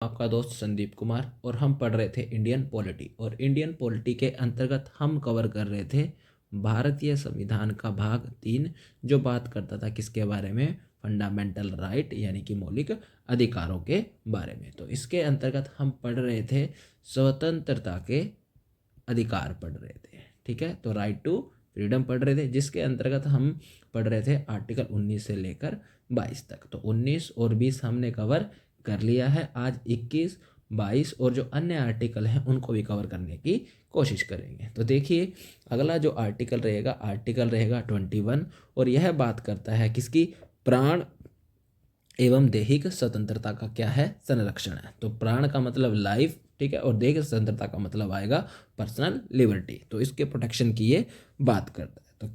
आपका दोस्त संदीप कुमार और हम पढ़ रहे थे इंडियन पॉलिटी। और इंडियन पॉलिटी के अंतर्गत हम कवर कर रहे थे भारतीय संविधान का भाग 3, जो बात करता था किसके बारे में, फंडामेंटल राइट यानी कि मौलिक अधिकारों के बारे में। तो इसके अंतर्गत हम पढ़ रहे थे स्वतंत्रता के अधिकार पढ़ रहे थे, ठीक है। तो राइट टू फ्रीडम पढ़ रहे थे, जिसके अंतर्गत हम पढ़ रहे थे आर्टिकल 19 से लेकर 22 तक। तो 19 और 20 हमने कवर कर लिया है। आज 21, 22 और जो अन्य आर्टिकल हैं उनको भी कवर करने की कोशिश करेंगे। तो देखिए, अगला जो आर्टिकल रहेगा 21, और यह बात करता है किसकी, प्राण एवं दैहिक स्वतंत्रता का क्या है, संरक्षण है। तो प्राण का मतलब लाइफ, ठीक है, और दैहिक स्वतंत्रता का मतलब आएगा पर्सनल लिबर्टी। तो इसके प्रोटेक्शन की ये बात करता है। तो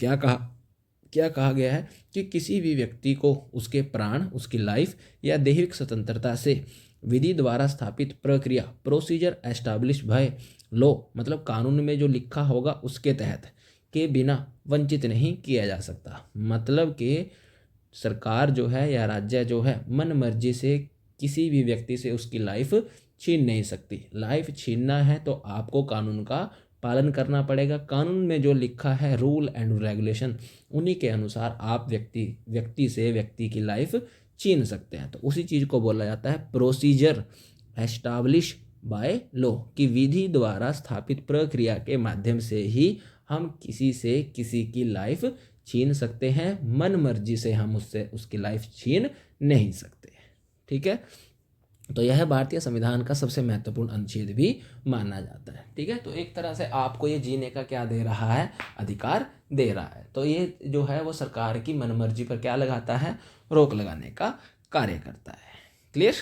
क्या कहा गया है कि किसी भी व्यक्ति को उसके प्राण, उसकी लाइफ या दैहिक स्वतंत्रता से विधि द्वारा स्थापित प्रक्रिया, प्रोसीजर एस्टैब्लिश बाय लॉ, मतलब कानून में जो लिखा होगा उसके तहत के बिना वंचित नहीं किया जा सकता। मतलब कि सरकार जो है या राज्य जो है मन मर्जी से किसी भी व्यक्ति से उसकी लाइफ छीन नहीं सकती। लाइफ छीनना है तो आपको कानून का पालन करना पड़ेगा। कानून में जो लिखा है रूल एंड रेगुलेशन, उन्हीं के अनुसार आप व्यक्ति से व्यक्ति की लाइफ छीन सकते हैं। तो उसी चीज़ को बोला जाता है प्रोसीजर एस्टैब्लिश बाय लॉ, की विधि द्वारा स्थापित प्रक्रिया के माध्यम से ही हम किसी से किसी की लाइफ छीन सकते हैं। मन मर्जी से हम उससे उसकी लाइफ छीन नहीं सकते, ठीक है। तो यह भारतीय संविधान का सबसे महत्वपूर्ण अनुच्छेद भी माना जाता है, ठीक है। तो एक तरह से आपको ये जीने का क्या दे रहा है, अधिकार दे रहा है। तो ये जो है वो सरकार की मनमर्जी पर क्या लगाता है, रोक लगाने का कार्य करता है। क्लियर।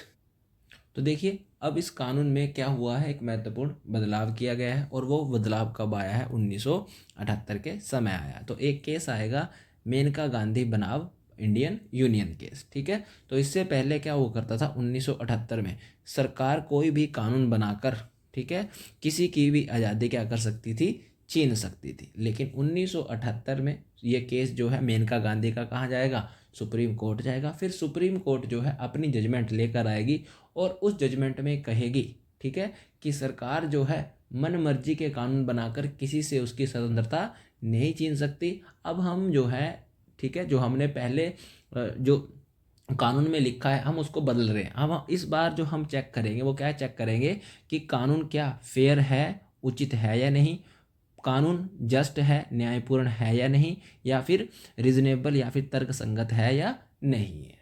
तो देखिए, अब इस कानून में क्या हुआ है, एक महत्वपूर्ण बदलाव किया गया है, और वो बदलाव कब आया है, 1978 के समय आया। तो एक केस आएगा मेनका गांधी बनाम इंडियन यूनियन केस, ठीक है। तो इससे पहले क्या हुआ करता था, 1978 में सरकार कोई भी कानून बनाकर, ठीक है, किसी की भी आज़ादी क्या कर सकती थी, छीन सकती थी। लेकिन 1978 में ये केस जो है मेनका गांधी का कहाँ जाएगा, सुप्रीम कोर्ट जाएगा। फिर सुप्रीम कोर्ट जो है अपनी जजमेंट लेकर आएगी और उस जजमेंट में कहेगी, ठीक है, कि सरकार जो है मन मर्जी के कानून बनाकर किसी से उसकी स्वतंत्रता नहीं छीन सकती। अब हम जो है, ठीक है, जो हमने पहले जो कानून में लिखा है हम उसको बदल रहे हैं। अब इस बार जो हम चेक करेंगे वो क्या चेक करेंगे कि कानून क्या फेयर है, उचित है या नहीं, कानून जस्ट है, न्यायपूर्ण है या नहीं, या फिर रिजनेबल या फिर तर्कसंगत है या नहीं है,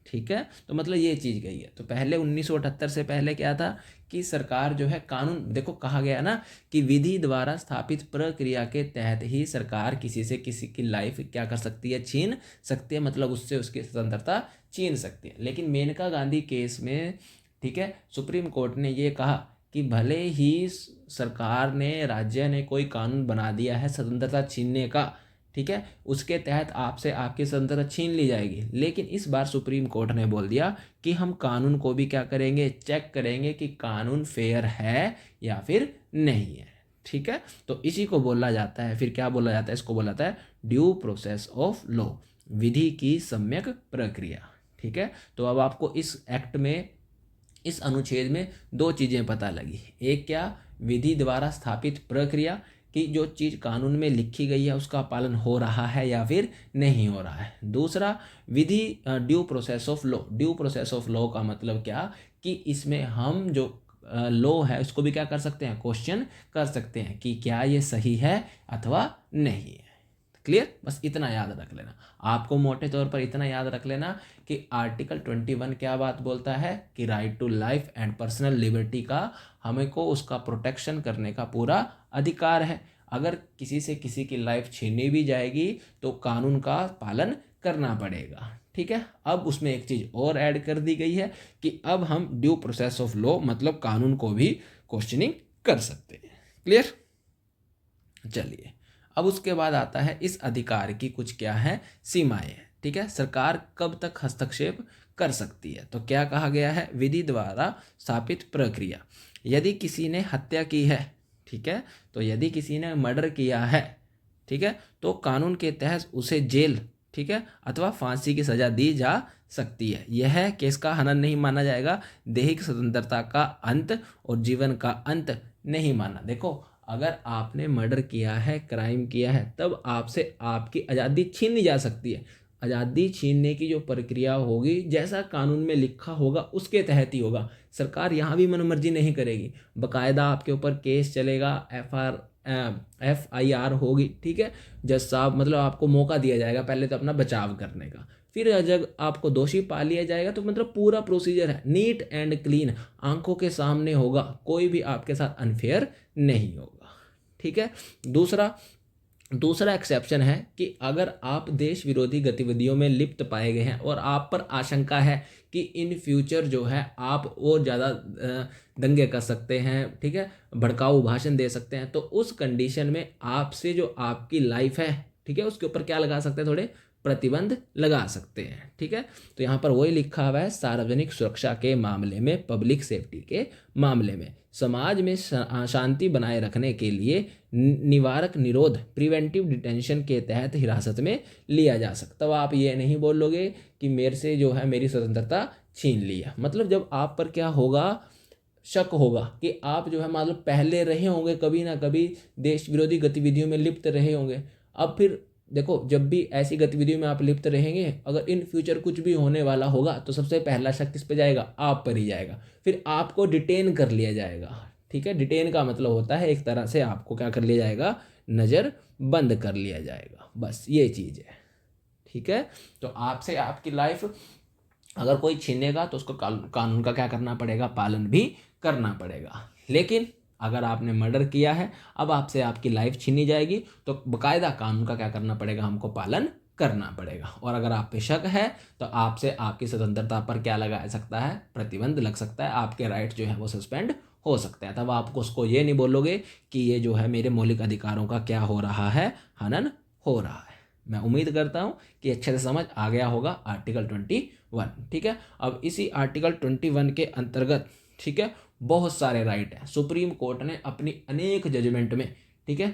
ठीक है। तो मतलब ये चीज़ गई है। तो पहले 1978 से पहले क्या था कि सरकार जो है कानून, देखो कहा गया ना कि विधि द्वारा स्थापित प्रक्रिया के तहत ही सरकार किसी से किसी की लाइफ क्या कर सकती है, छीन सकती है, मतलब उससे उसकी स्वतंत्रता छीन सकती है। लेकिन मेनका गांधी केस में, ठीक है, सुप्रीम कोर्ट ने ये कहा कि भले ही सरकार ने, राज्य ने कोई कानून बना दिया है स्वतंत्रता छीनने का, ठीक है, उसके तहत आपसे आपकी स्वतंत्रता छीन ली जाएगी। लेकिन इस बार सुप्रीम कोर्ट ने बोल दिया कि हम कानून को भी क्या करेंगे, चेक करेंगे कि कानून फेयर है या फिर नहीं है, ठीक है। तो इसी को बोला जाता है, फिर क्या बोला जाता है, इसको बोला जाता है ड्यू प्रोसेस ऑफ लॉ, विधि की सम्यक प्रक्रिया, ठीक है। तो अब आपको इस एक्ट में, इस अनुच्छेद में दो चीज़ें पता लगी। एक क्या, विधि द्वारा स्थापित प्रक्रिया, कि जो चीज़ कानून में लिखी गई है उसका पालन हो रहा है या फिर नहीं हो रहा है। दूसरा विधि, due process of law. Due process of law का मतलब क्या, कि इसमें हम जो लॉ है उसको भी क्या कर सकते हैं, क्वेश्चन कर सकते हैं कि क्या ये सही है अथवा नहीं है। क्लियर। बस इतना याद रख लेना, आपको मोटे तौर पर इतना याद रख लेना कि आर्टिकल 21 क्या बात बोलता है कि right to life and personal liberty का हमें को उसका प्रोटेक्शन करने का पूरा अधिकार है। अगर किसी से किसी की लाइफ छीनी भी जाएगी तो कानून का पालन करना पड़ेगा, ठीक है। अब उसमें एक चीज़ और ऐड कर दी गई है कि अब हम ड्यू प्रोसेस ऑफ लॉ, मतलब कानून को भी क्वेश्चनिंग कर सकते हैं। क्लियर। चलिए, अब उसके बाद आता है इस अधिकार की कुछ क्या है, सीमाएं, ठीक है। सरकार कब तक हस्तक्षेप कर सकती है, तो क्या कहा गया है, विधि द्वारा स्थापित प्रक्रिया, यदि किसी ने हत्या की है, ठीक है, तो यदि किसी ने मर्डर किया है, ठीक है, तो कानून के तहत उसे जेल, ठीक है, अथवा फांसी की सजा दी जा सकती है। यह केस का हनन नहीं माना जाएगा, दैहिक स्वतंत्रता का अंत और जीवन का अंत नहीं माना। देखो, अगर आपने मर्डर किया है, क्राइम किया है, तब आपसे आपकी आज़ादी छीनी जा सकती है। आज़ादी छीनने की जो प्रक्रिया होगी, जैसा कानून में लिखा होगा उसके तहत ही होगा। सरकार यहाँ भी मनमर्जी नहीं करेगी, बाकायदा आपके ऊपर केस चलेगा, FIR होगी, ठीक है। जज साहब मतलब आपको मौका दिया जाएगा पहले तो अपना बचाव करने का, फिर जब आपको दोषी पा लिया जाएगा तो मतलब पूरा प्रोसीजर है नीट एंड क्लीन, आंखों के सामने होगा, कोई भी आपके साथ अनफेयर नहीं होगा, ठीक है। दूसरा एक्सेप्शन है कि अगर आप देश विरोधी गतिविधियों में लिप्त पाए गए हैं और आप पर आशंका है कि इन फ्यूचर जो है आप और ज़्यादा दंगे कर सकते हैं, ठीक है, भड़काऊ भाषण दे सकते हैं, तो उस कंडीशन में आपसे जो आपकी लाइफ है, ठीक है, उसके ऊपर क्या लगा सकते हैं, थोड़े प्रतिबंध लगा सकते हैं, ठीक है। तो यहाँ पर वही लिखा हुआ है, सार्वजनिक सुरक्षा के मामले में, पब्लिक सेफ्टी के मामले में, समाज में शांति बनाए रखने के लिए निवारक निरोध प्रिवेंटिव डिटेंशन के तहत हिरासत में लिया जा सकता। अब आप ये नहीं बोलोगे कि मेरे से जो है मेरी स्वतंत्रता छीन लिया, मतलब जब आप पर क्या होगा, शक होगा कि आप जो है मतलब पहले रहे होंगे कभी ना कभी देश विरोधी गतिविधियों में लिप्त रहे होंगे। अब फिर देखो, जब भी ऐसी गतिविधियों में आप लिप्त रहेंगे, अगर इन फ्यूचर कुछ भी होने वाला होगा तो सबसे पहला शक किस पे जाएगा, आप पर ही जाएगा, फिर आपको डिटेन कर लिया जाएगा, ठीक है। डिटेन का मतलब होता है एक तरह से आपको क्या कर लिया जाएगा, नज़र बंद कर लिया जाएगा, बस ये चीज़ है, ठीक है। तो आपसे आपकी लाइफ अगर कोई छीनेगा तो उसको कानून का क्या करना पड़ेगा, पालन भी करना पड़ेगा। लेकिन अगर आपने मर्डर किया है, अब आपसे आपकी लाइफ छीनी जाएगी, तो बाकायदा कानून का क्या करना पड़ेगा, हमको पालन करना पड़ेगा। और अगर आप पे शक है तो आपसे आपकी स्वतंत्रता पर क्या लगा सकता है, प्रतिबंध लग सकता है, आपके राइट जो है वो सस्पेंड हो सकते हैं। तब आपको उसको ये नहीं बोलोगे कि ये जो है मेरे मौलिक अधिकारों का क्या हो रहा है, हनन हो रहा है। मैं उम्मीद करता हूँ कि अच्छे से समझ आ गया होगा आर्टिकल 21, ठीक है। अब इसी आर्टिकल 21 के अंतर्गत, ठीक है, बहुत सारे राइट हैं। सुप्रीम कोर्ट ने अपनी अनेक जजमेंट में, ठीक है,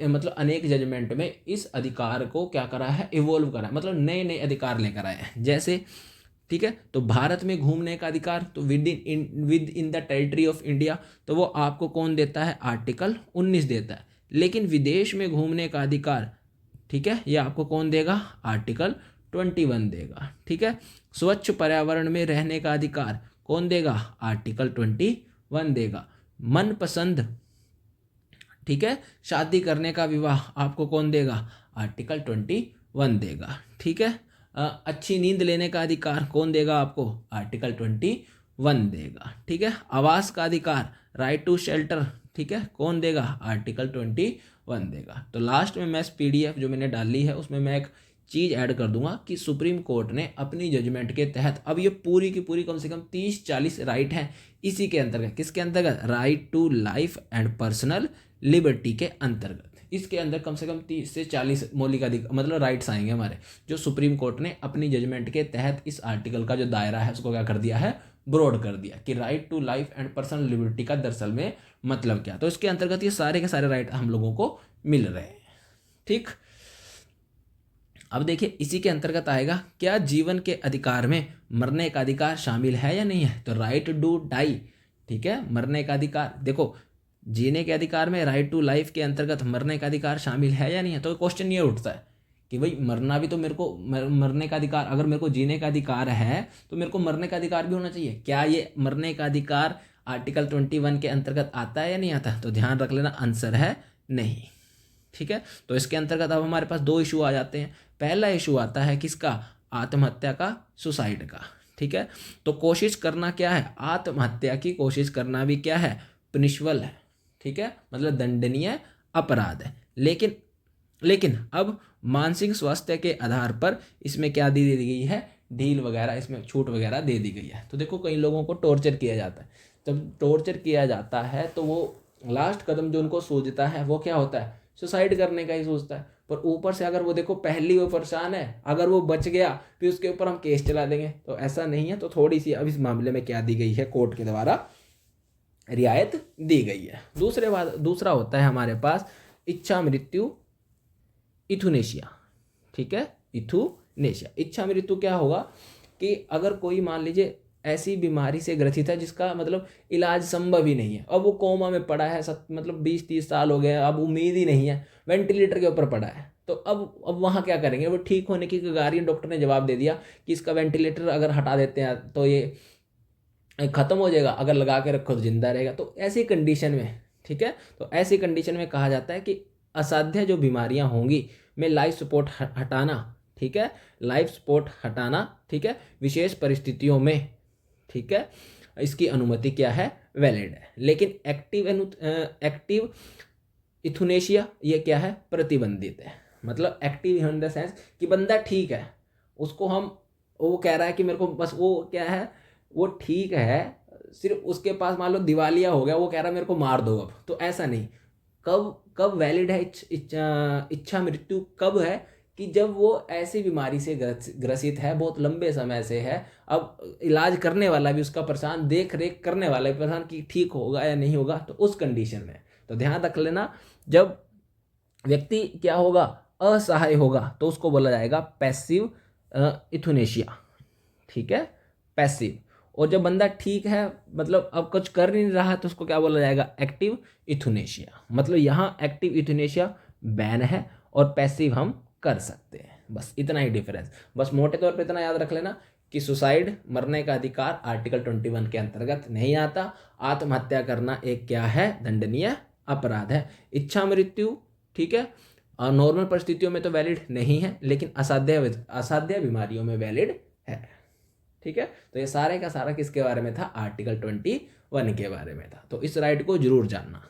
मतलब अनेक जजमेंट में इस अधिकार को क्या करा है, इवोल्व करा है, मतलब नए नए अधिकार लेकर आए हैं। जैसे, ठीक है, तो भारत में घूमने का अधिकार, तो with in the territory of India, तो वो आपको कौन देता है, आर्टिकल 19 देता है। लेकिन विदेश में घूमने का अधिकार, ठीक है, ये आपको कौन देगा, आर्टिकल 21 देगा, ठीक है। स्वच्छ पर्यावरण में रहने का अधिकार कौन देगा, आर्टिकल 21 देगा। मनपसंद, ठीक है, शादी करने का विवाह आपको कौन देगा, आर्टिकल 21 देगा, ठीक है। अच्छी नींद लेने का अधिकार कौन देगा आपको, आर्टिकल 21 देगा, ठीक है। आवास का अधिकार, राइट टू शेल्टर, ठीक है, कौन देगा, आर्टिकल 21 देगा। तो लास्ट में मैं PDF जो मैंने डाली है उसमें मैं एक चीज़ ऐड कर दूंगा कि सुप्रीम कोर्ट ने अपनी जजमेंट के तहत, अब ये पूरी की पूरी कम से कम 30-40 राइट हैं इसी के अंतर्गत, किसके अंतर्गत, right to life and personal liberty के अंतर्गत। इसके अंदर कम से कम 30 से 40 मौलिक अधिकार मतलब राइट्स आएंगे हमारे, जो सुप्रीम कोर्ट ने अपनी जजमेंट के तहत इस आर्टिकल का जो दायरा है उसको क्या कर दिया है, ब्रॉड कर दिया कि right to life and personal liberty का दरअसल में मतलब क्या। तो इसके अंतर्गत ये सारे के सारे राइट हम लोगों को मिल रहे हैं, ठीक। अब देखिए इसी के अंतर्गत आएगा, क्या जीवन के अधिकार में मरने का अधिकार शामिल है या नहीं है, तो राइट टू डाई, ठीक है, मरने का अधिकार। देखो, जीने के अधिकार में राइट टू लाइफ के अंतर्गत मरने का अधिकार शामिल है या नहीं है, तो क्वेश्चन ये उठता है कि भाई मरना भी तो मेरे को, मरने का अधिकार, अगर मेरे को जीने का अधिकार है तो मेरे को मरने का अधिकार भी होना चाहिए। क्या ये मरने का अधिकार आर्टिकल 21 के अंतर्गत आता है या नहीं आता, तो ध्यान रख लेना, आंसर है नहीं, ठीक है। तो इसके अंतर्गत अब हमारे पास 2 इशू आ जाते हैं। पहला इशू आता है किसका, आत्महत्या का, सुसाइड का, ठीक है। तो कोशिश करना क्या है, आत्महत्या की कोशिश करना भी क्या है, पनिशबल है, ठीक है, मतलब दंडनीय अपराध है। लेकिन अब मानसिक स्वास्थ्य के आधार पर इसमें क्या दे दी गई है, ढील वगैरह, इसमें छूट वगैरह दे दी गई है। तो देखो, कई लोगों को टॉर्चर किया जाता है, जब टॉर्चर किया जाता है तो वो लास्ट कदम जो उनको सूझता है वो क्या होता है, सुसाइड करने का ही सोचता है। पर ऊपर से अगर वो देखो पहली वो परेशान है, अगर वो बच गया फिर उसके ऊपर हम केस चला देंगे, तो ऐसा नहीं है। तो थोड़ी सी अब इस मामले में क्या दी गई है, कोर्ट के द्वारा रियायत दी गई है। दूसरा होता है हमारे पास इच्छा मृत्यु, इथुनेशिया, ठीक है, इथुनेशिया। इच्छा मृत्यु क्या होगा कि अगर कोई मान लीजिए ऐसी बीमारी से ग्रसित है जिसका मतलब इलाज संभव ही नहीं है, अब वो कोमा में पड़ा है, मतलब 20-30 साल हो गए, अब उम्मीद ही नहीं है, वेंटिलेटर के ऊपर पड़ा है, तो अब वहाँ क्या करेंगे, वो ठीक होने की कगार, डॉक्टर ने जवाब दे दिया कि इसका वेंटिलेटर अगर हटा देते हैं तो ये खत्म हो जाएगा, अगर लगा के रखो तो जिंदा रहेगा। तो ऐसी कंडीशन में, ठीक है, तो ऐसी कंडीशन में कहा जाता है कि असाध्य जो बीमारियां होंगी में लाइफ सपोर्ट हटाना, ठीक है, लाइफ सपोर्ट हटाना, ठीक है, विशेष परिस्थितियों में, ठीक है, इसकी अनुमति क्या है, वैलिड है। लेकिन एक्टिव इथुनेशिया ये क्या है, प्रतिबंधित है। मतलब एक्टिव इन द सेंस कि बंदा ठीक है, उसको हम, वो कह रहा है कि मेरे को बस, वो क्या है, वो ठीक है, सिर्फ उसके पास मान लो दिवालिया हो गया, वो कह रहा है मेरे को मार दो अब, तो ऐसा नहीं। कब कब वैलिड है इच्छा मृत्यु, कब है कि जब वो ऐसी बीमारी से ग्रसित है, बहुत लंबे समय से है, अब इलाज करने वाला भी उसका परेशान, देख रेख करने वाला भी परेशान कि ठीक होगा या नहीं होगा, तो उस कंडीशन में। तो ध्यान रख लेना, जब व्यक्ति क्या होगा, असहाय होगा, तो उसको बोला जाएगा पैसिव इथुनेशिया, ठीक है, पैसिव। और जब बंदा ठीक है, मतलब अब कुछ कर नहीं रहा, तो उसको क्या बोला जाएगा, एक्टिव इथुनेशिया। मतलब यहाँ एक्टिव इथुनेशिया बैन है और पैसिव हम कर सकते हैं। बस इतना ही डिफरेंस, बस मोटे तौर पे इतना याद रख लेना कि सुसाइड, मरने का अधिकार आर्टिकल 21 के अंतर्गत नहीं आता। आत्महत्या करना एक क्या है, दंडनीय अपराध है। इच्छा मृत्यु, ठीक है, नॉर्मल परिस्थितियों में तो वैलिड नहीं है, लेकिन असाध्य बीमारियों में वैलिड है, ठीक है। तो ये सारे का सारा किसके बारे में था, आर्टिकल 21 के बारे में था। तो इस राइट को जरूर जानना।